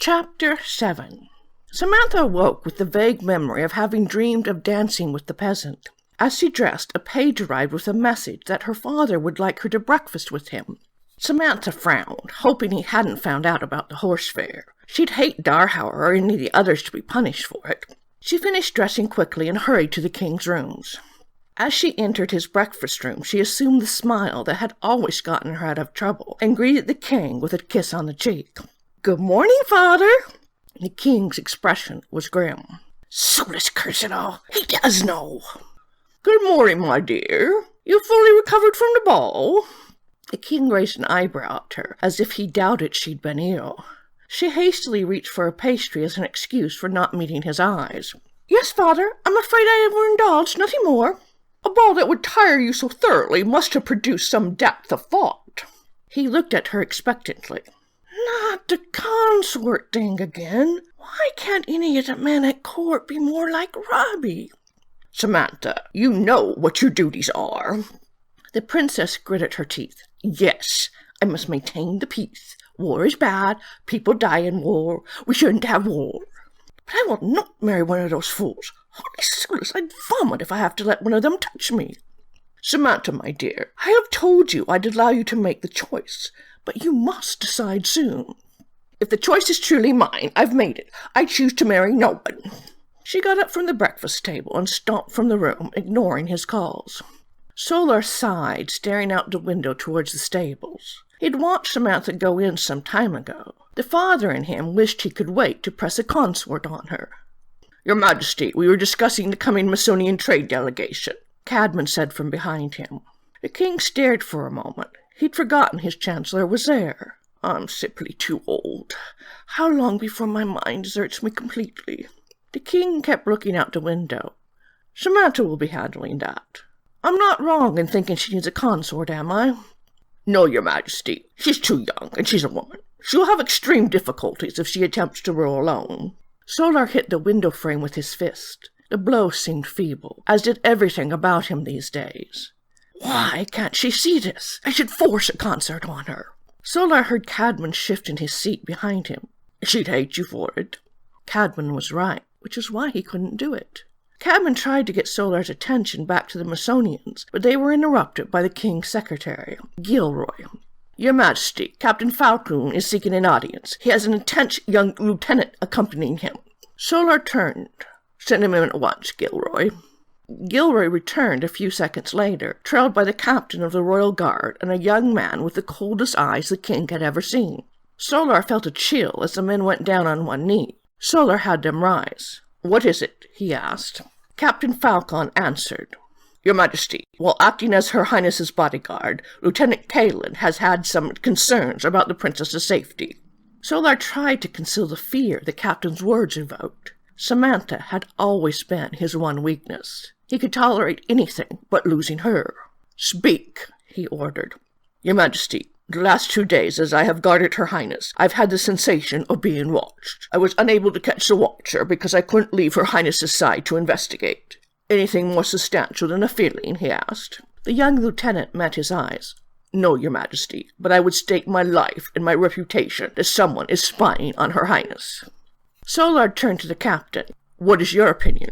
Chapter 7. Samantha awoke with the vague memory of having dreamed of dancing with the peasant. As she dressed, a page arrived with a message that her father would like her to breakfast with him. Samantha frowned, hoping he hadn't found out about the horse fair. She'd hate Darhauer or any of the others to be punished for it. She finished dressing quickly and hurried to the king's rooms. As she entered his breakfast room, she assumed the smile that had always gotten her out of trouble and greeted the king with a kiss on the cheek. "Good morning, father." The king's expression was grim. "Soulless curse it all, he does know." "Good morning, my dear. You fully recovered from the ball?" The king raised an eyebrow at her, as if he doubted she'd been ill. She hastily reached for a pastry as an excuse for not meeting his eyes. "Yes, father, I'm afraid I overindulged, nothing more." "A ball that would tire you so thoroughly must have produced some depth of thought." He looked at her expectantly. "Not the consort thing again. Why can't any of the men at court be more like Robbie?" "Samantha, you know what your duties are." The princess gritted her teeth. "Yes, I must maintain the peace. War is bad. People die in war. We shouldn't have war. But I will not marry one of those fools. Holy Solus, I'd vomit if I have to let one of them touch me." "Samantha, my dear, I have told you I'd allow you to make the choice, but you must decide soon." "If the choice is truly mine, I've made it. I choose to marry no one." She got up from the breakfast table and stomped from the room, ignoring his calls. Solar sighed, staring out the window towards the stables. He'd watched Samantha go in some time ago. The father in him wished he could wait to press a consort on her. "Your Majesty, we were discussing the coming Masonian trade delegation," Cadman said from behind him. The king stared for a moment. He'd forgotten his chancellor was there. "I'm simply too old. How long before my mind deserts me completely?" The king kept looking out the window. "Samantha will be handling that. I'm not wrong in thinking she needs a consort, am I?" "No, Your Majesty. She's too young, and she's a woman. She'll have extreme difficulties if she attempts to rule alone." Solar hit the window frame with his fist. The blow seemed feeble, as did everything about him these days. "Why can't she see this? I should force a consort on her." Solar heard Cadman shift in his seat behind him. "She'd hate you for it." Cadman was right, which is why he couldn't do it. Cadman tried to get Solar's attention back to the Masonians, but they were interrupted by the king's secretary, Gilroy. "Your Majesty, Captain Falcon is seeking an audience. He has an intense young lieutenant accompanying him." Solar turned. "Send him in at once, Gilroy." Gilroy returned a few seconds later, trailed by the captain of the Royal Guard and a young man with the coldest eyes the king had ever seen. Solar felt a chill as the men went down on one knee. Solar had them rise. "What is it?" he asked. Captain Falcon answered. "Your Majesty, while acting as Her Highness's bodyguard, Lieutenant Kalin has had some concerns about the princess's safety." Solar tried to conceal the fear the captain's words evoked. Samantha had always been his one weakness. He could tolerate anything but losing her. "Speak," he ordered. "Your Majesty, the last 2 days as I have guarded Her Highness, I've had the sensation of being watched. I was unable to catch the watcher because I couldn't leave Her Highness's side to investigate." "Anything more substantial than a feeling?" he asked. The young lieutenant met his eyes. "No, Your Majesty, but I would stake my life and my reputation that someone is spying on Her Highness." Solar turned to the captain. "What is your opinion?"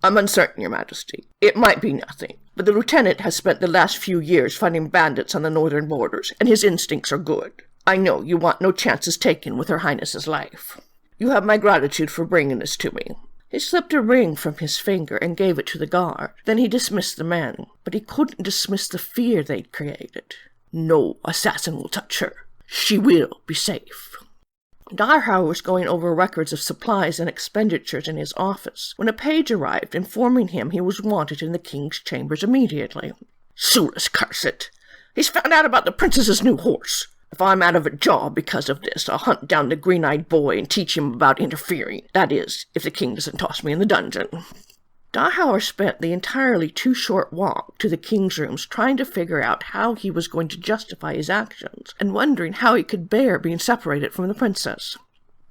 "I'm uncertain, Your Majesty. It might be nothing, but the lieutenant has spent the last few years fighting bandits on the northern borders, and his instincts are good. I know you want no chances taken with Her Highness's life. You have my gratitude for bringing this to me." He slipped a ring from his finger and gave it to the guard. Then he dismissed the men, but he couldn't dismiss the fear they'd created. No assassin will touch her. She will be safe. Darhauer was going over records of supplies and expenditures in his office when a page arrived informing him he was wanted in the king's chambers immediately. "Solus, curse it! He's found out about the princess's new horse. If I'm out of a job because of this, I'll hunt down the green-eyed boy and teach him about interfering. That is, if the king doesn't toss me in the dungeon." Darhauer spent the entirely too short walk to the king's rooms trying to figure out how he was going to justify his actions, and wondering how he could bear being separated from the princess.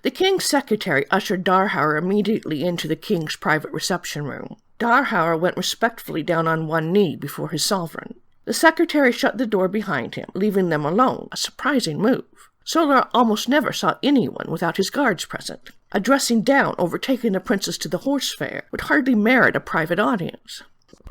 The king's secretary ushered Darhauer immediately into the king's private reception room. Darhauer went respectfully down on one knee before his sovereign. The secretary shut the door behind him, leaving them alone, a surprising move. Solar almost never saw anyone without his guards present. A dressing down overtaking the princess to the horse fair would hardly merit a private audience.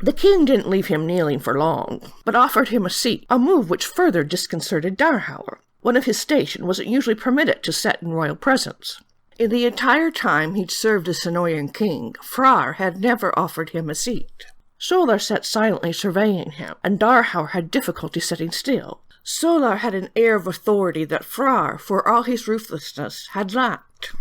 The king didn't leave him kneeling for long, but offered him a seat, a move which further disconcerted Darhauer. One of his station wasn't usually permitted to sit in royal presence. In the entire time he'd served as Senoian king, Freyr had never offered him a seat. Solar sat silently surveying him, and Darhauer had difficulty sitting still. Solar had an air of authority that Freyr, for all his ruthlessness, had lacked.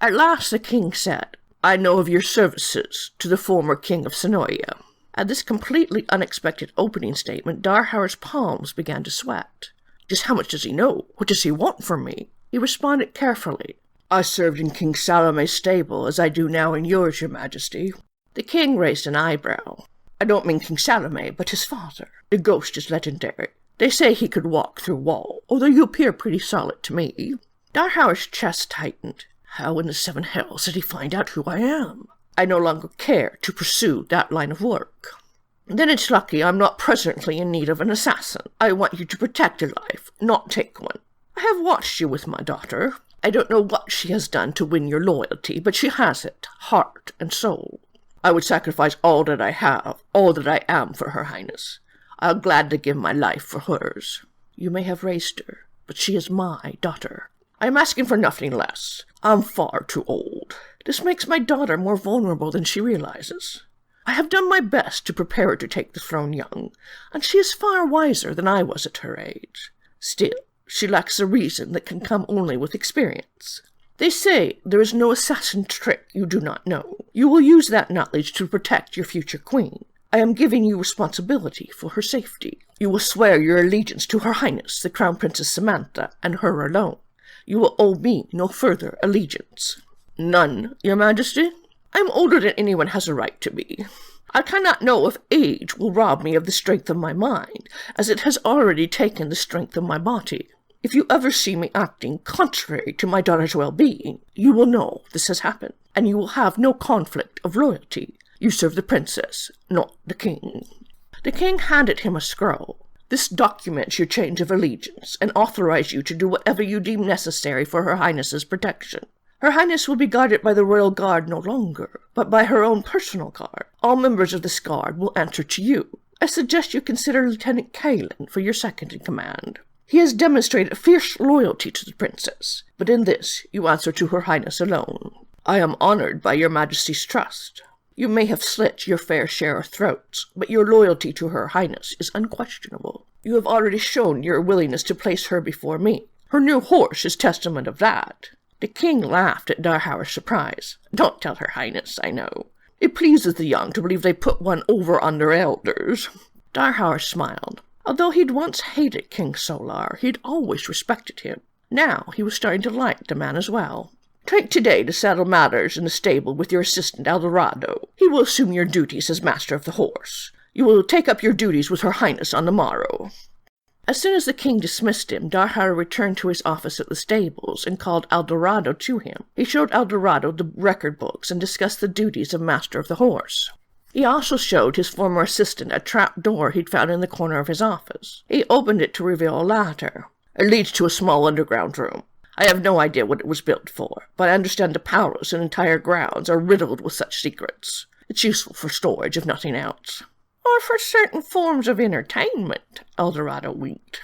At last the king said, "I know of your services to the former king of Senoia." At this completely unexpected opening statement, Darhauer's palms began to sweat. "Just how much does he know? What does he want from me?" He responded carefully, "I served in King Salome's stable, as I do now in yours, your majesty." The king raised an eyebrow. "I don't mean King Salome, but his father. The ghost is legendary. They say he could walk through wall, although you appear pretty solid to me." Darhauer's chest tightened. How in the seven hells did he find out who I am? I no longer care to pursue that line of work. Then it's lucky I'm not presently in need of an assassin. I want you to protect a life, not take one. I have watched you with my daughter. I don't know what she has done to win your loyalty, but she has it, heart and soul. I would sacrifice all that I have, all that I am for her highness. I'll gladly give my life for hers. You may have raised her, but she is my daughter. I am asking for nothing less. I'm far too old. This makes my daughter more vulnerable than she realizes. I have done my best to prepare her to take the throne young, and she is far wiser than I was at her age. Still, she lacks a reason that can come only with experience. They say there is no assassin trick you do not know. You will use that knowledge to protect your future queen. I am giving you responsibility for her safety. You will swear your allegiance to Her Highness, the Crown Princess Samantha, and her alone. You will owe me no further allegiance." "None, your majesty? I am older than anyone has a right to be. I cannot know if age will rob me of the strength of my mind, as it has already taken the strength of my body. If you ever see me acting contrary to my daughter's well-being, you will know this has happened, and you will have no conflict of loyalty. You serve the princess, not the king." The king handed him a scroll. "This documents your change of allegiance, and authorizes you to do whatever you deem necessary for Her Highness's protection. Her Highness will be guarded by the royal guard no longer, but by her own personal guard. All members of this guard will answer to you. I suggest you consider Lieutenant Kalen for your second in command. He has demonstrated fierce loyalty to the princess, but in this you answer to Her Highness alone. I am honored by your majesty's trust. You may have slit your fair share of throats, but your loyalty to Her Highness is unquestionable. You have already shown your willingness to place her before me. Her new horse is testament of that." The king laughed at Darhauer's surprise. "Don't tell Her Highness, I know. It pleases the young to believe they put one over on their elders." Darhauer smiled. Although he'd once hated King Solar, he'd always respected him. Now he was starting to like the man as well. "Take today to settle matters in the stable with your assistant Eldorado. He will assume your duties as master of the horse. You will take up your duties with Her Highness on the morrow." As soon as the king dismissed him, Darhauer returned to his office at the stables and called Eldorado to him. He showed Eldorado the record books and discussed the duties of master of the horse. He also showed his former assistant a trap door he'd found in the corner of his office. He opened it to reveal a ladder. "It leads to a small underground room. I have no idea what it was built for, but I understand the palace and entire grounds are riddled with such secrets. It's useful for storage, if nothing else." "Or for certain forms of entertainment," Eldorado winked.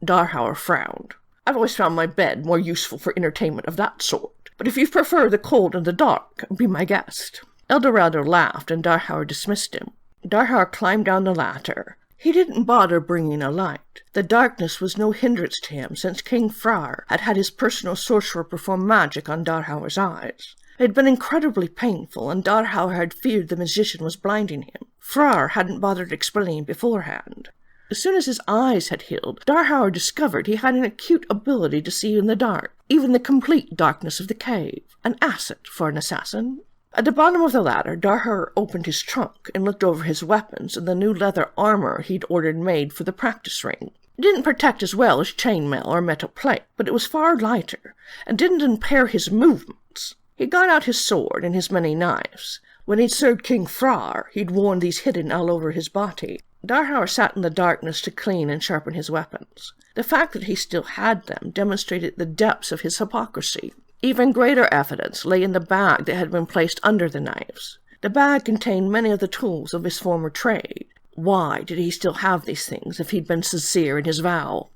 Darhauer frowned. "I've always found my bed more useful for entertainment of that sort, but if you prefer the cold and the dark, be my guest." Eldorado laughed, and Darhauer dismissed him. Darhauer climbed down the ladder. He didn't bother bringing a light. The darkness was no hindrance to him, since King Freyr had had his personal sorcerer perform magic on Darhauer's eyes. It had been incredibly painful, and Darhauer had feared the magician was blinding him. Freyr hadn't bothered explaining beforehand. As soon as his eyes had healed, Darhauer discovered he had an acute ability to see in the dark, even the complete darkness of the cave, an asset for an assassin. At the bottom of the ladder, Darhauer opened his trunk and looked over his weapons and the new leather armor he'd ordered made for the practice ring. It didn't protect as well as chainmail or metal plate, but it was far lighter, and didn't impair his movements. He got out his sword and his many knives. When he'd served King Freyr, he'd worn these hidden all over his body. Darhauer sat in the darkness to clean and sharpen his weapons. The fact that he still had them demonstrated the depths of his hypocrisy. Even greater evidence lay in the bag that had been placed under the knives. The bag contained many of the tools of his former trade. Why did he still have these things if he'd been sincere in his vow?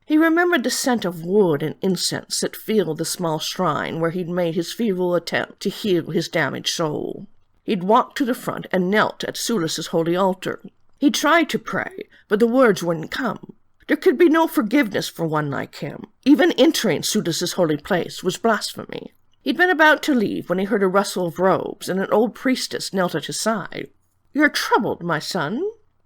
He remembered the scent of wood and incense that filled the small shrine where he'd made his feeble attempt to heal his damaged soul. He'd walked to the front and knelt at Sulus's holy altar. He tried to pray, but the words wouldn't come. There could be no forgiveness for one like him. Even entering Sulus's holy place was blasphemy. He'd been about to leave when he heard a rustle of robes, and an old priestess knelt at his side. "You're troubled, my son?"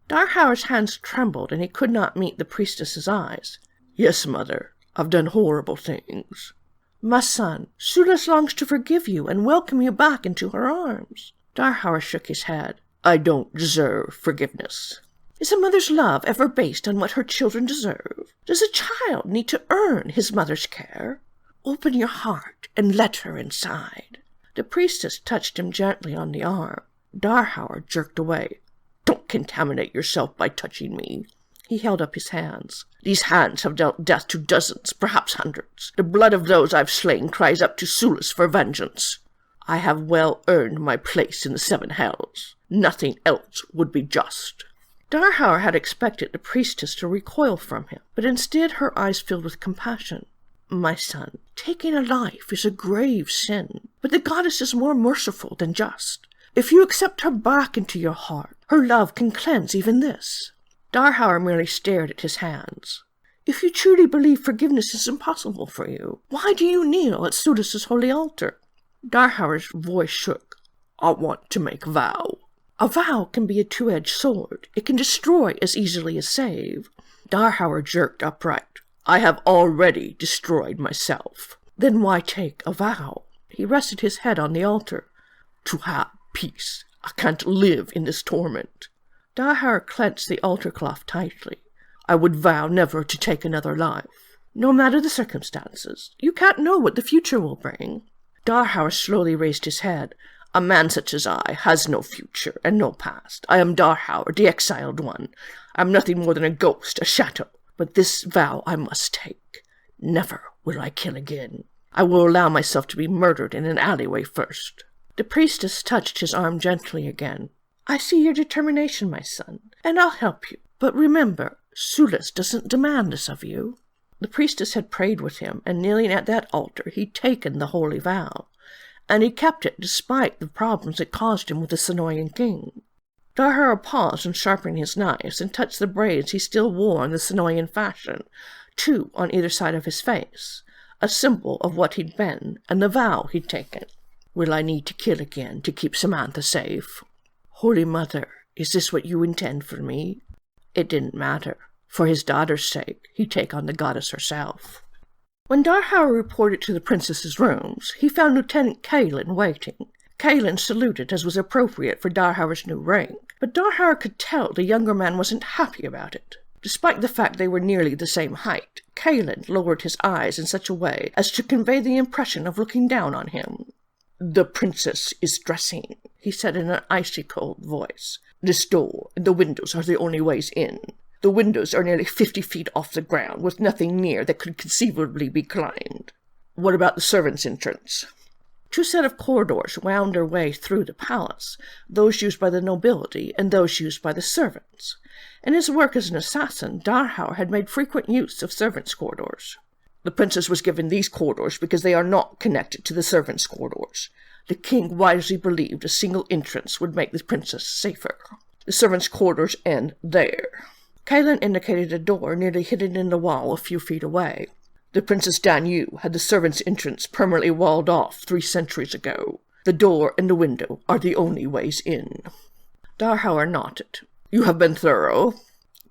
Darhauer's hands trembled, and he could not meet the priestess's eyes. "Yes, mother. I've done horrible things." "My son, Sulus longs to forgive you and welcome you back into her arms." Darhauer shook his head. "I don't deserve forgiveness." "Is a mother's love ever based on what her children deserve? Does a child need to earn his mother's care? Open your heart and let her inside." The priestess touched him gently on the arm. Darhauer jerked away. "Don't contaminate yourself by touching me." He held up his hands. "These hands have dealt death to dozens, perhaps hundreds. The blood of those I've slain cries up to Sulus for vengeance. I have well earned my place in the 7 hells. Nothing else would be just." Darhauer had expected the priestess to recoil from him, but instead her eyes filled with compassion. "My son, taking a life is a grave sin, but the goddess is more merciful than just. If you accept her back into your heart, her love can cleanse even this." Darhauer merely stared at his hands. "If you truly believe forgiveness is impossible for you, why do you kneel at Sulus's holy altar?" Darhauer's voice shook. "I want to make a vow." "A vow can be a two-edged sword. It can destroy as easily as save." Darhauer jerked upright. "I have already destroyed myself." "Then why take a vow?" He rested his head on the altar. "To have peace. I can't live in this torment." Darhauer clenched the altar cloth tightly. "I would vow never to take another life." "No matter the circumstances. You can't know what the future will bring." Darhauer slowly raised his head. "A man such as I has no future and no past. I am Darhauer, the exiled one. I am nothing more than a ghost, a shadow. But this vow I must take. Never will I kill again. I will allow myself to be murdered in an alleyway first." The priestess touched his arm gently again. "I see your determination, my son, and I'll help you. But remember, Sulus doesn't demand this of you." The priestess had prayed with him, and kneeling at that altar, he'd taken the holy vow. And he kept it despite the problems it caused him with the Senoian king. Darhauer paused in sharpening his knives and touched the braids he still wore in the Senoian fashion, 2 on either side of his face, a symbol of what he'd been and the vow he'd taken. "Will I need to kill again to keep Samantha safe?" "Holy Mother, is this what you intend for me?" It didn't matter. For his daughter's sake, he'd take on the goddess herself. When Darhauer reported to the princess's rooms, he found Lieutenant Kalin waiting. Kalin saluted as was appropriate for Darhauer's new rank, but Darhauer could tell the younger man wasn't happy about it. Despite the fact they were nearly the same height, Kalin lowered his eyes in such a way as to convey the impression of looking down on him. "The princess is dressing," he said in an icy-cold voice. "This door and the windows are the only ways in. The windows are nearly 50 feet off the ground, with nothing near that could conceivably be climbed." "What about the servants' entrance?" 2 sets of corridors wound their way through the palace, those used by the nobility and those used by the servants. In his work as an assassin, Darhauer had made frequent use of servants' corridors. "The princess was given these corridors because they are not connected to the servants' corridors. The king wisely believed a single entrance would make the princess safer. The servants' corridors end there." Kalin indicated a door nearly hidden in the wall a few feet away. "The Princess Danyu had the servants' entrance permanently walled off 3 centuries ago. The door and the window are the only ways in." Darhauer nodded. "You have been thorough."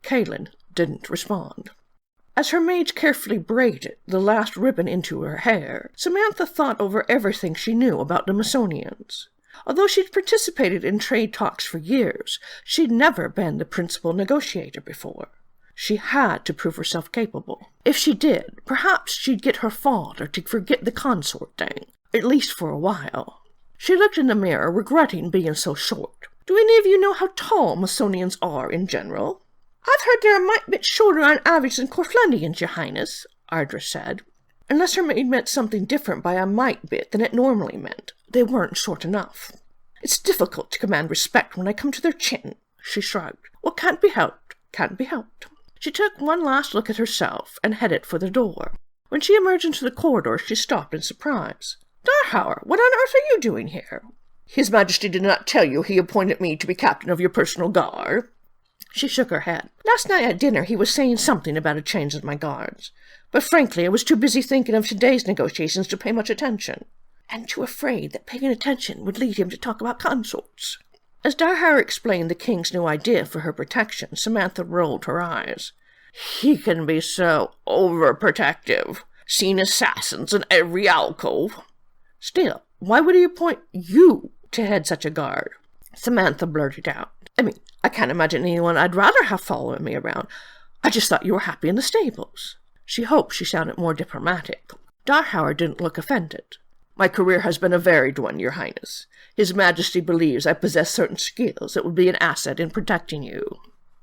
Kalin didn't respond. As her maids carefully braided the last ribbon into her hair, Samantha thought over everything she knew about the Masonians. Although she'd participated in trade talks for years, she'd never been the principal negotiator before. She had to prove herself capable. If she did, perhaps she'd get her father to forget the consort thing, at least for a while. She looked in the mirror, regretting being so short. "Do any of you know how tall Masonians are in general?" I've heard they're a mite bit shorter on average than Corflandians, your highness, Ardra said. Unless her maid meant something different by a mite bit than it normally meant, they weren't short enough. It's difficult to command respect when I come to their chin, she shrugged. What can't be helped, can't be helped. She took one last look at herself and headed for the door. When she emerged into the corridor, she stopped in surprise. Darhauer, what on earth are you doing here? His Majesty did not tell you he appointed me to be captain of your personal guard? She shook her head. Last night at dinner he was saying something about a change in my guards. But frankly, I was too busy thinking of today's negotiations to pay much attention, and too afraid that paying attention would lead him to talk about consorts. As Darhauer explained the king's new idea for her protection, Samantha rolled her eyes. He can be so overprotective, seen assassins in every alcove. Still, why would he appoint you to head such a guard? Samantha blurted out. I can't imagine anyone I'd rather have following me around. I just thought you were happy in the stables. She hoped she sounded more diplomatic. Darhauer didn't look offended. My career has been a varied one, your highness. His Majesty believes I possess certain skills that would be an asset in protecting you.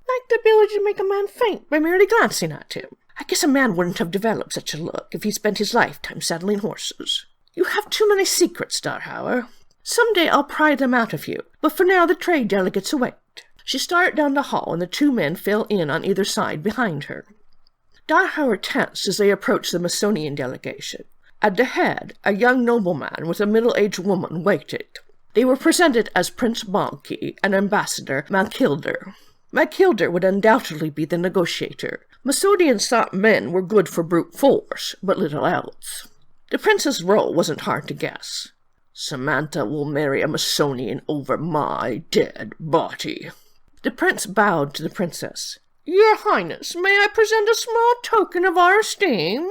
Like the ability to make a man faint by merely glancing at him. I guess a man wouldn't have developed such a look if he spent his lifetime saddling horses. You have too many secrets, Darhauer. Some day I'll pry them out of you, but for now the trade delegates await. She started down the hall, and the two men fell in on either side behind her. Darhauer tensed as they approached the Masonian delegation. At the head, a young nobleman with a middle-aged woman waited. They were presented as Prince Bonki and Ambassador Mackilder. Mackilder would undoubtedly be the negotiator. Masonians thought men were good for brute force, but little else. The prince's role wasn't hard to guess. Samantha will marry a Masonian over my dead body. The prince bowed to the princess. Your highness, may I present a small token of our esteem?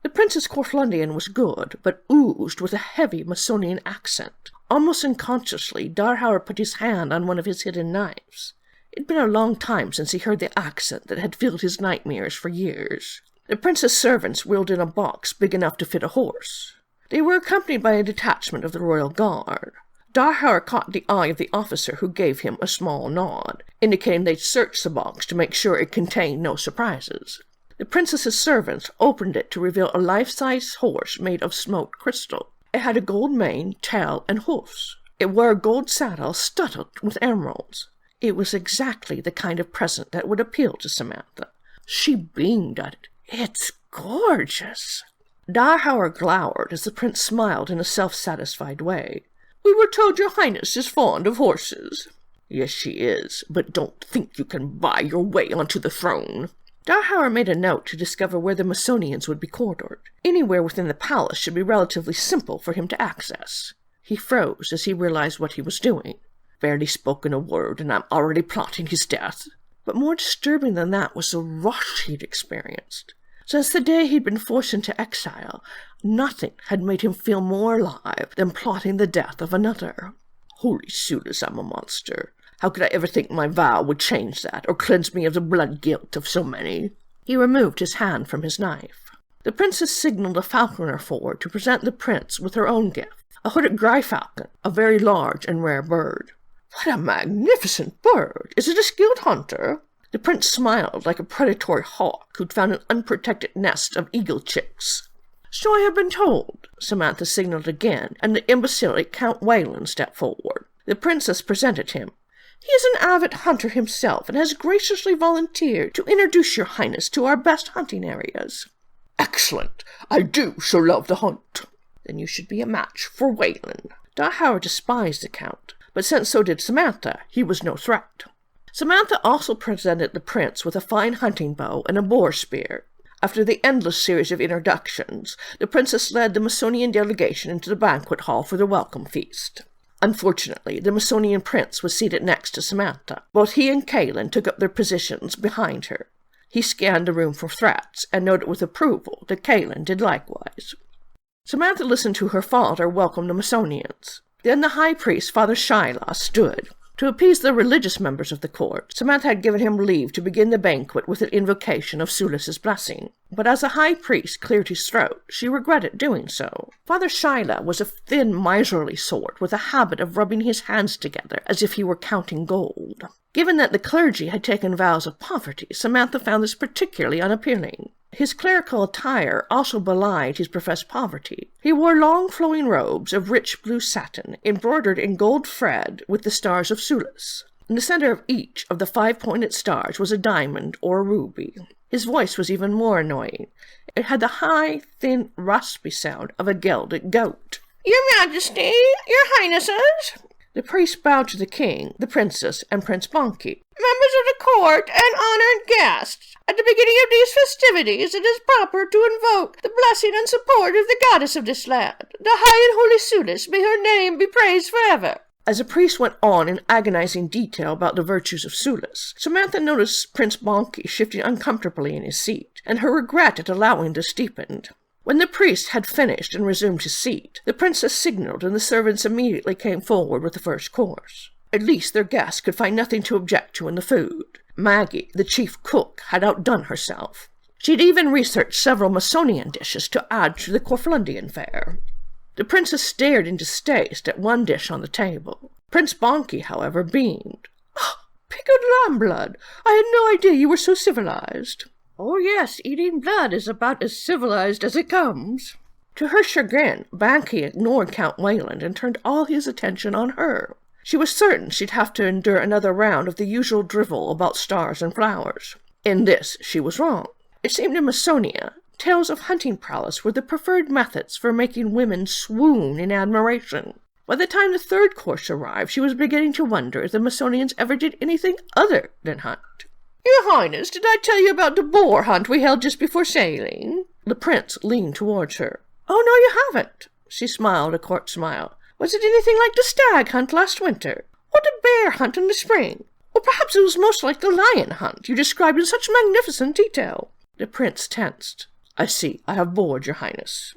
The Princess Corflandian was good, but oozed with a heavy Masonian accent. Almost unconsciously, Darhauer put his hand on one of his hidden knives. It'd been a long time since he heard the accent that had filled his nightmares for years. The prince's servants wheeled in a box big enough to fit a horse. They were accompanied by a detachment of the royal guard. Darhauer caught the eye of the officer, who gave him a small nod, indicating they'd searched the box to make sure it contained no surprises. The princess's servants opened it to reveal a life-size horse made of smoked crystal. It had a gold mane, tail, and hoofs. It wore a gold saddle studded with emeralds. It was exactly the kind of present that would appeal to Samantha. She beamed at it. It's gorgeous. Darhauer glowered as the prince smiled in a self-satisfied way. We were told your highness is fond of horses. Yes, she is, but don't think you can buy your way onto the throne. Darhauer made a note to discover where the Masonians would be quartered. Anywhere within the palace should be relatively simple for him to access. He froze as he realized what he was doing. Barely spoken a word, and I'm already plotting his death. But more disturbing than that was the rush he'd experienced. Since the day he'd been forced into exile, nothing had made him feel more alive than plotting the death of another. Holy Sulas, I'm a monster. How could I ever think my vow would change that, or cleanse me of the blood guilt of so many? He removed his hand from his knife. The princess signaled a falconer forward to present the prince with her own gift, a hooded gryfalcon, a very large and rare bird. What a magnificent bird! Is it a skilled hunter? The prince smiled like a predatory hawk who'd found an unprotected nest of eagle chicks. So I have been told. Samantha signaled again, and the imbecilic Count Wayland stepped forward. The princess presented him. He is an avid hunter himself, and has graciously volunteered to introduce your highness to our best hunting areas. Excellent! I do so love the hunt. Then you should be a match for Wayland. Darhauer despised the count, but since so did Samantha, he was no threat. Samantha also presented the prince with a fine hunting bow and a boar spear. After the endless series of introductions, the princess led the Masonian delegation into the banquet hall for the welcome feast. Unfortunately, the Masonian prince was seated next to Samantha. Both he and Kaelin took up their positions behind her. He scanned the room for threats, and noted with approval that Kaelin did likewise. Samantha listened to her father welcome the Masonians. Then the high priest, Father Shyla, stood. To appease the religious members of the court, Samantha had given him leave to begin the banquet with an invocation of Sulas's blessing. But as the high priest cleared his throat, she regretted doing so. Father Shyla was a thin, miserly sort with a habit of rubbing his hands together as if he were counting gold. Given that the clergy had taken vows of poverty, Samantha found this particularly unappealing. His clerical attire also belied his professed poverty. He wore long flowing robes of rich blue satin, embroidered in gold thread with the stars of Sulis. In the center of each of the 5-pointed stars was a diamond or a ruby. His voice was even more annoying. It had the high, thin, raspy sound of a gelded goat. "Your Majesty, your Highnesses!" The priest bowed to the king, the princess, and Prince Bonky. "Members of the court and honored guests, at the beginning of these festivities it is proper to invoke the blessing and support of the goddess of this land. The high and holy Sulis, may her name be praised forever." As the priest went on in agonizing detail about the virtues of Sulis, Samantha noticed Prince Bonky shifting uncomfortably in his seat, and her regret at allowing this deepened. When the priest had finished and resumed his seat, the princess signaled, and the servants immediately came forward with the first course. At least their guests could find nothing to object to in the food. Maggie, the chief cook, had outdone herself. She had even researched several Masonian dishes to add to the Corflundian fare. The princess stared in distaste at one dish on the table. Prince Bonky, however, beamed. "Oh, pickled lamb blood! I had no idea you were so civilized." "Oh yes, eating blood is about as civilized as it comes." To her chagrin, Bonky ignored Count Wayland and turned all his attention on her. She was certain she'd have to endure another round of the usual drivel about stars and flowers. In this she was wrong. It seemed in Masonia, tales of hunting prowess were the preferred methods for making women swoon in admiration. By the time the third course arrived, she was beginning to wonder if the Masonians ever did anything other than hunt. "Your Highness, did I tell you about the boar hunt we held just before sailing?" The prince leaned towards her. "Oh, no, you haven't." She smiled a court smile. "Was it anything like the stag hunt last winter? Or the bear hunt in the spring? Or perhaps it was most like the lion hunt you described in such magnificent detail?" The prince tensed. "I see, I have bored, your Highness."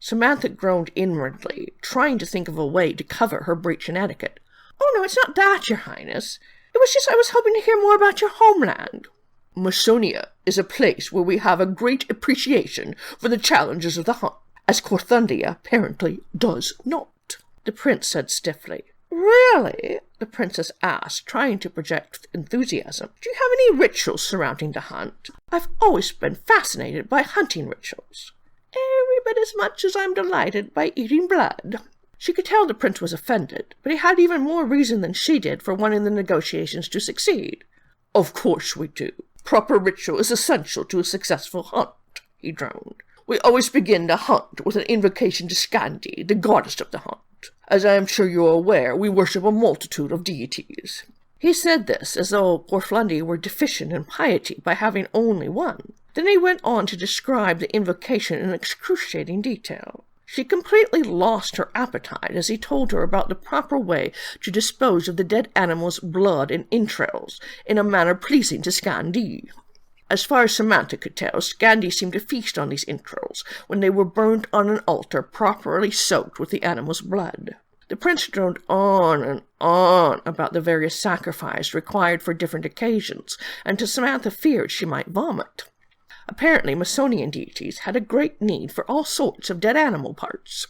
Samantha groaned inwardly, trying to think of a way to cover her breach in etiquette. "Oh, no, it's not that, your Highness. It was just I was hoping to hear more about your homeland." "Masonia is a place where we have a great appreciation for the challenges of the hunt, as Corthundia apparently does not," the prince said stiffly. "Really?" the princess asked, trying to project enthusiasm. "Do you have any rituals surrounding the hunt? I've always been fascinated by hunting rituals. Every bit as much as I'm delighted by eating blood." She could tell the prince was offended, but he had even more reason than she did for wanting the negotiations to succeed. "Of course we do. Proper ritual is essential to a successful hunt," he droned. "We always begin the hunt with an invocation to Scandi, the goddess of the hunt. As I am sure you are aware, we worship a multitude of deities." He said this as though Corflundia were deficient in piety by having only one. Then he went on to describe the invocation in excruciating detail. She completely lost her appetite as he told her about the proper way to dispose of the dead animal's blood and entrails in a manner pleasing to Scandi. As far as Samantha could tell, Scandi seemed to feast on these entrails when they were burned on an altar properly soaked with the animal's blood. The prince droned on and on about the various sacrifices required for different occasions, and Samantha feared she might vomit. Apparently, Masonian deities had a great need for all sorts of dead animal parts.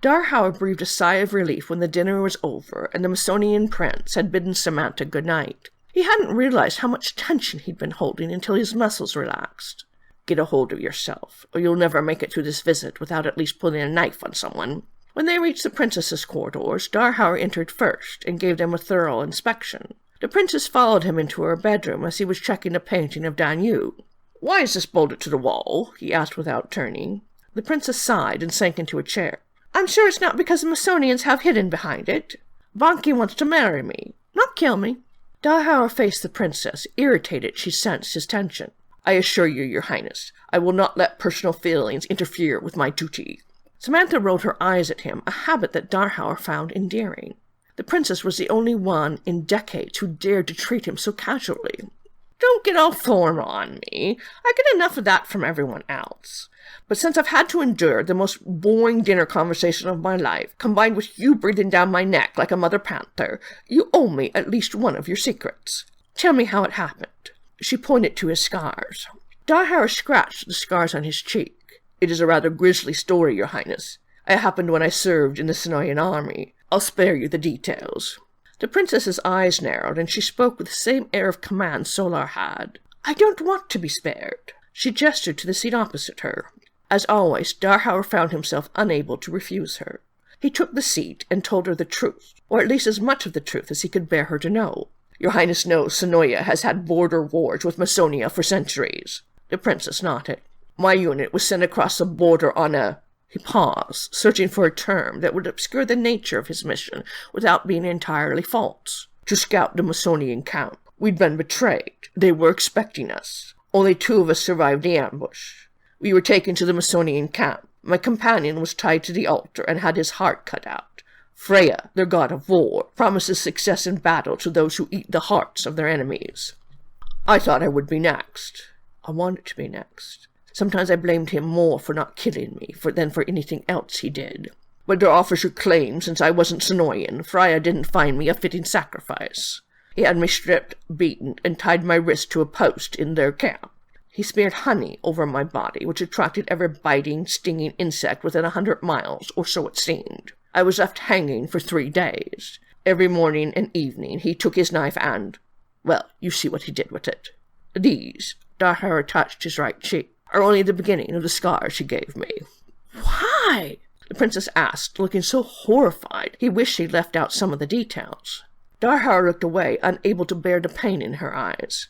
Darhauer breathed a sigh of relief when the dinner was over and the Masonian prince had bidden Samantha good night. He hadn't realized how much tension he'd been holding until his muscles relaxed. "Get a hold of yourself, or you'll never make it through this visit without at least putting a knife on someone." When they reached the princess's corridors, Darhauer entered first and gave them a thorough inspection. The princess followed him into her bedroom as he was checking a painting of Danyu. "Why is this bolted to the wall?" he asked without turning. The princess sighed and sank into a chair. "I'm sure it's not because the Masonians have hidden behind it. Bonky wants to marry me, not kill me." Darhauer faced the princess, irritated she sensed his tension. "I assure you, your Highness, I will not let personal feelings interfere with my duty." Samantha rolled her eyes at him, a habit that Darhauer found endearing. The princess was the only one in decades who dared to treat him so casually. "Don't get all formal on me. I get enough of that from everyone else. But since I've had to endure the most boring dinner conversation of my life, combined with you breathing down my neck like a mother panther, you owe me at least one of your secrets. Tell me how it happened." She pointed to his scars. Darhauer scratched the scars on his cheek. "It is a rather grisly story, your Highness. It happened when I served in the Senoian army. I'll spare you the details." The princess's eyes narrowed, and she spoke with the same air of command Solar had. "I don't want to be spared." She gestured to the seat opposite her. As always, Darhauer found himself unable to refuse her. He took the seat and told her the truth, or at least as much of the truth as he could bear her to know. "Your Highness knows Sonoya has had border wars with Masonia for centuries." The princess nodded. "My unit was sent across the border on a—" He paused, searching for a term that would obscure the nature of his mission without being entirely false. "To scout the Masonian camp. We'd been betrayed. They were expecting us. Only 2 of us survived the ambush. We were taken to the Masonian camp. My companion was tied to the altar and had his heart cut out. Freya, their god of war, promises success in battle to those who eat the hearts of their enemies. I thought I would be next. I wanted to be next. Sometimes I blamed him more for not killing me than for anything else he did. But their officer claimed since I wasn't Sonoyan, Freya didn't find me a fitting sacrifice. He had me stripped, beaten, and tied my wrist to a post in their camp. He smeared honey over my body, which attracted every biting, stinging insect within 100 miles, or so it seemed. I was left hanging for 3 days. Every morning and evening he took his knife and— well, you see what he did with it. These," Darhauer touched his right cheek, "are only the beginning of the scars he gave me." "Why?" the princess asked, looking so horrified he wished she'd left out some of the details. Darhauer looked away, unable to bear the pain in her eyes.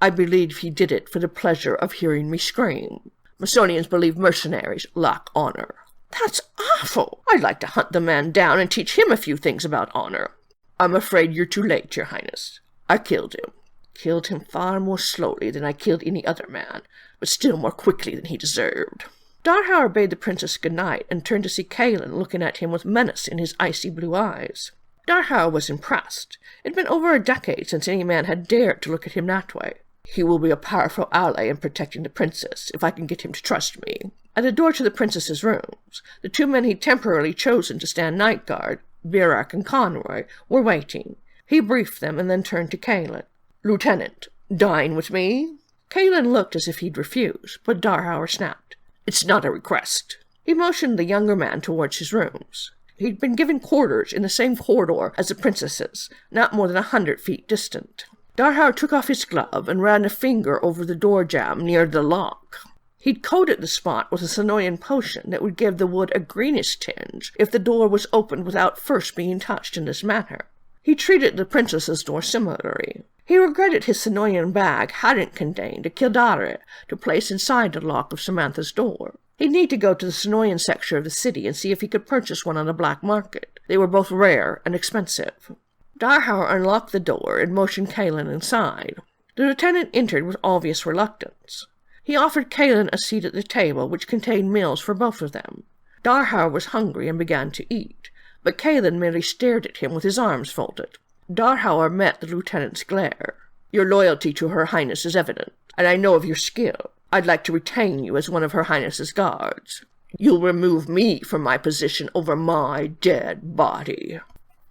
"I believe he did it for the pleasure of hearing me scream. Masonians believe mercenaries lack honor." "That's awful! I'd like to hunt the man down and teach him a few things about honor." "I'm afraid you're too late, Your Highness. I killed him. Killed him far more slowly than I killed any other man, but still more quickly than he deserved." Darhauer bade the princess good night and turned to see Kaelin looking at him with menace in his icy blue eyes. Darhauer was impressed. It had been over a decade since any man had dared to look at him that way. "He will be a powerful ally in protecting the princess, if I can get him to trust me." At the door to the princess's rooms, the 2 men he'd temporarily chosen to stand night guard, Virak and Conroy, were waiting. He briefed them and then turned to Kaelin. "Lieutenant, dine with me?" Kaelin looked as if he'd refuse, but Darhauer snapped. "It's not a request." He motioned the younger man towards his rooms. He'd been given quarters in the same corridor as the princess's, not more than 100 feet distant. Darhauer took off his glove and ran a finger over the door jamb near the lock. He'd coated the spot with a Sonoyan potion that would give the wood a greenish tinge if the door was opened without first being touched in this manner. He treated the princess's door similarly. He regretted his Sonoyan bag hadn't contained a kildare to place inside the lock of Samantha's door. He'd need to go to the Sonoyan section of the city and see if he could purchase one on the black market. They were both rare and expensive. Darhauer unlocked the door and motioned Kaelin inside. The lieutenant entered with obvious reluctance. He offered Kaelin a seat at the table, which contained meals for both of them. Darhauer was hungry and began to eat, but Kaelin merely stared at him with his arms folded. Darhauer met the lieutenant's glare. "Your loyalty to Her Highness is evident, and I know of your skill. I'd like to retain you as one of Her Highness's guards. You'll remove me from my position over my dead body."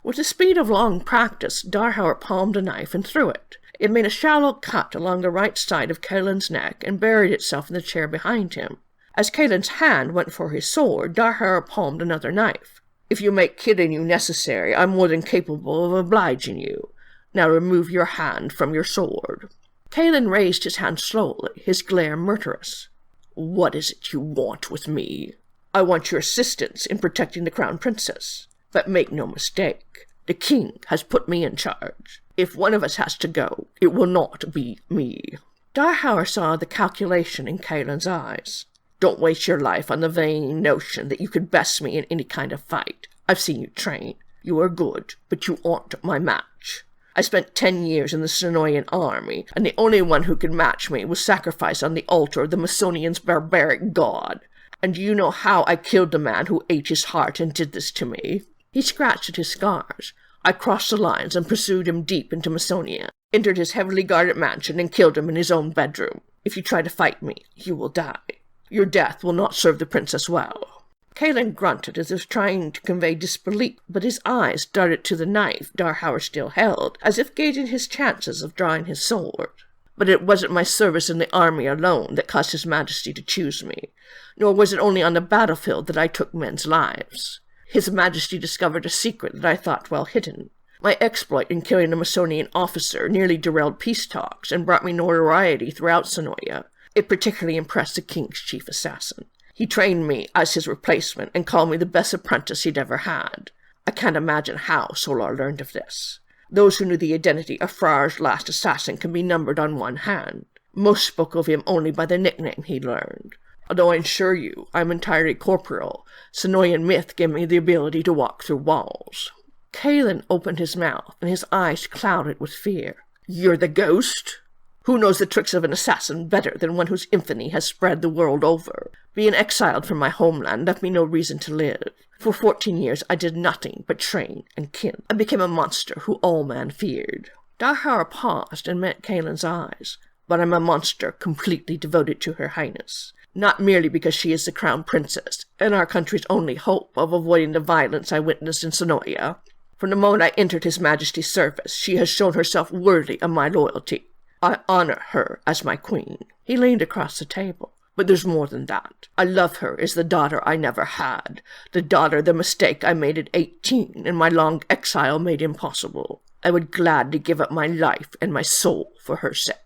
With the speed of long practice, Darhauer palmed a knife and threw it. It made a shallow cut along the right side of Kaelin's neck and buried itself in the chair behind him. As Kaelin's hand went for his sword, Darhauer palmed another knife. "If you make killing you necessary, I'm more than capable of obliging you. Now remove your hand from your sword." Kaelin raised his hand slowly, his glare murderous. "What is it you want with me?" "I want your assistance in protecting the crown princess. But make no mistake, the king has put me in charge. If one of us has to go, it will not be me." Darhauer saw the calculation in Kaelin's eyes. "Don't waste your life on the vain notion that you could best me in any kind of fight. I've seen you train. You are good, but you aren't my match. I spent 10 years in the Sonoyan army, and the only one who could match me was sacrificed on the altar of the Masonian's barbaric god. And do you know how I killed the man who ate his heart and did this to me?" He scratched at his scars. "I crossed the lines and pursued him deep into Masonia, entered his heavily guarded mansion and killed him in his own bedroom. If you try to fight me, you will die. Your death will not serve the princess well." Kaelin grunted as if trying to convey disbelief, but his eyes darted to the knife Darhauer still held, as if gauging his chances of drawing his sword. "But it wasn't my service in the army alone that caused His Majesty to choose me, nor was it only on the battlefield that I took men's lives. His Majesty discovered a secret that I thought well hidden. My exploit in killing a Masonian officer nearly derailed peace talks and brought me notoriety throughout Sonoya. It particularly impressed the king's chief assassin. He trained me as his replacement and called me the best apprentice he'd ever had. I can't imagine how Solar learned of this. Those who knew the identity of Frar's last assassin can be numbered on one hand. Most spoke of him only by the nickname he learned. Although I assure you I'm entirely corporeal, Sonoyan myth gave me the ability to walk through walls. Kalen opened his mouth, and his eyes clouded with fear. You're the ghost? Who knows the tricks of an assassin better than one whose infamy has spread the world over? Being exiled from my homeland left me no reason to live. For 14 years I did nothing but train and kill. I became a monster who all men feared. Darhauer paused and met Kalen's eyes. But I'm a monster completely devoted to Her Highness. Not merely because she is the crown princess, and our country's only hope of avoiding the violence I witnessed in Sonoya. From the moment I entered His Majesty's service, she has shown herself worthy of my loyalty. I honor her as my queen. He leaned across the table. But there's more than that. I love her as the daughter I never had. The daughter the mistake I made at 18 and my long exile made impossible. I would gladly give up my life and my soul for her sake.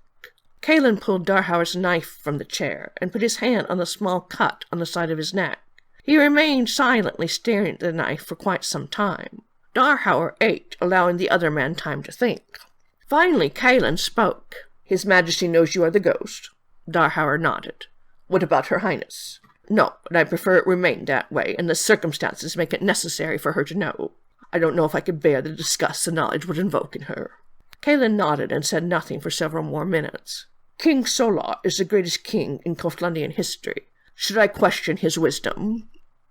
Kalen pulled Darhauer's knife from the chair and put his hand on the small cut on the side of his neck. He remained silently staring at the knife for quite some time. Darhauer ate, allowing the other man time to think. Finally, Kalen spoke. His Majesty knows you are the ghost. Darhauer nodded. What about Her Highness? No, but I prefer it remain that way, and the circumstances make it necessary for her to know. I don't know if I could bear to discuss the knowledge would invoke in her. Kalen nodded and said nothing for several more minutes. King Solar is the greatest king in Koflandian history. Should I question his wisdom?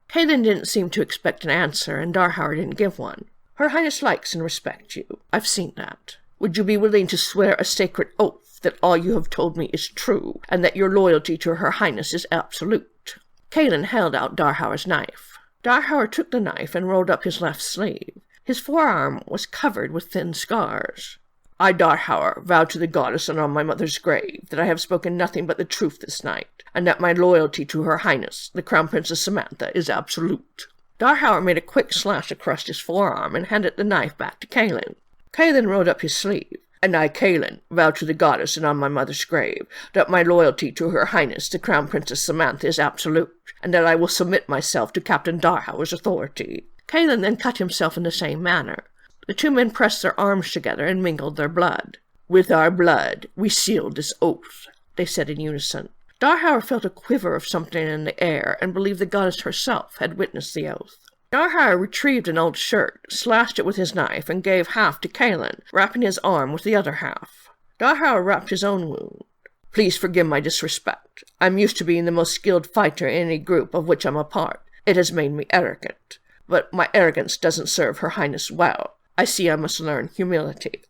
Kalen didn't seem to expect an answer, and Darhauer didn't give one. Her Highness likes and respects you. I've seen that. Would you be willing to swear a sacred oath that all you have told me is true, and that your loyalty to Her Highness is absolute? Kalen held out Darhauer's knife. Darhauer took the knife and rolled up his left sleeve. His forearm was covered with thin scars. I, Darhauer, vow to the goddess and on my mother's grave that I have spoken nothing but the truth this night, and that my loyalty to Her Highness, the Crown Princess Samantha, is absolute. Darhauer made a quick slash across his forearm and handed the knife back to Kalen. Kalen rolled up his sleeve. And I, Kalen, vow to the goddess and on my mother's grave that my loyalty to Her Highness, the Crown Princess Samantha, is absolute, and that I will submit myself to Captain Darhauer's authority. Kalen then cut himself in the same manner. The two men pressed their arms together and mingled their blood. With our blood, we seal this oath, they said in unison. Darhauer felt a quiver of something in the air and believed the goddess herself had witnessed the oath. Darhauer retrieved an old shirt, slashed it with his knife, and gave half to Kalen, wrapping his arm with the other half. Darhauer wrapped his own wound. Please forgive my disrespect. I'm used to being the most skilled fighter in any group of which I'm a part. It has made me arrogant. But my arrogance doesn't serve Her Highness well. I see I must learn humility.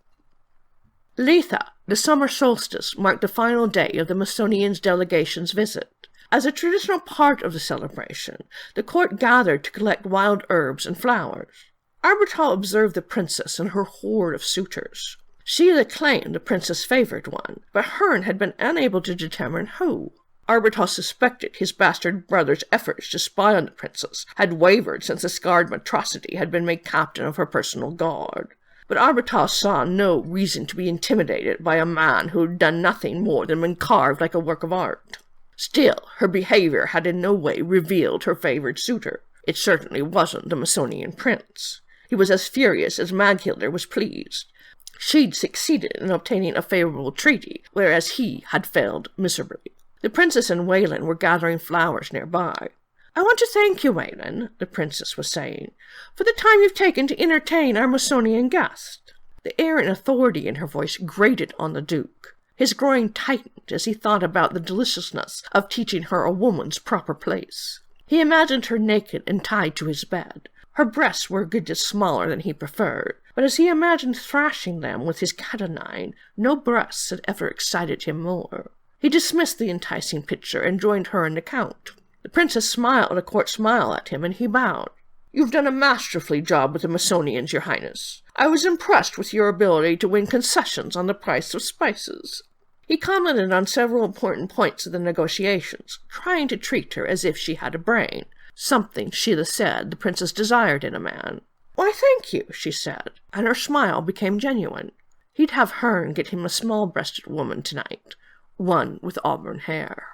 Letha, the summer solstice, marked the final day of the Masonians' delegation's visit. As a traditional part of the celebration, the court gathered to collect wild herbs and flowers. Arbital observed the princess and her horde of suitors. Sheila claimed the princess favored one, but Hearn had been unable to determine who. Arbital suspected his bastard brother's efforts to spy on the princess had wavered since the scarred monstrosity had been made captain of her personal guard. But Arbital saw no reason to be intimidated by a man who had done nothing more than been carved like a work of art. Still, her behavior had in no way revealed her favored suitor. It certainly wasn't the Masonian prince. He was as furious as Maghilder was pleased. She'd succeeded in obtaining a favorable treaty, whereas he had failed miserably. The princess and Waylon were gathering flowers nearby. I want to thank you, Waylon, the princess was saying, for the time you've taken to entertain our Masonian guest. The air and authority in her voice grated on the Duke. His groin tightened as he thought about the deliciousness of teaching her a woman's proper place. He imagined her naked and tied to his bed. Her breasts were a good deal smaller than he preferred, but as he imagined thrashing them with his cat-o'-nine, no breasts had ever excited him more. He dismissed the enticing picture and joined her and the Count. The princess smiled a court smile at him, and he bowed. You've done a masterfully job with the Masonians, Your Highness. I was impressed with your ability to win concessions on the price of spices. He commented on several important points of the negotiations, trying to treat her as if she had a brain, something, Sheila said, the princess desired in a man. "Why, thank you," she said, and her smile became genuine. He'd have Hearn get him a small-breasted woman tonight, one with auburn hair.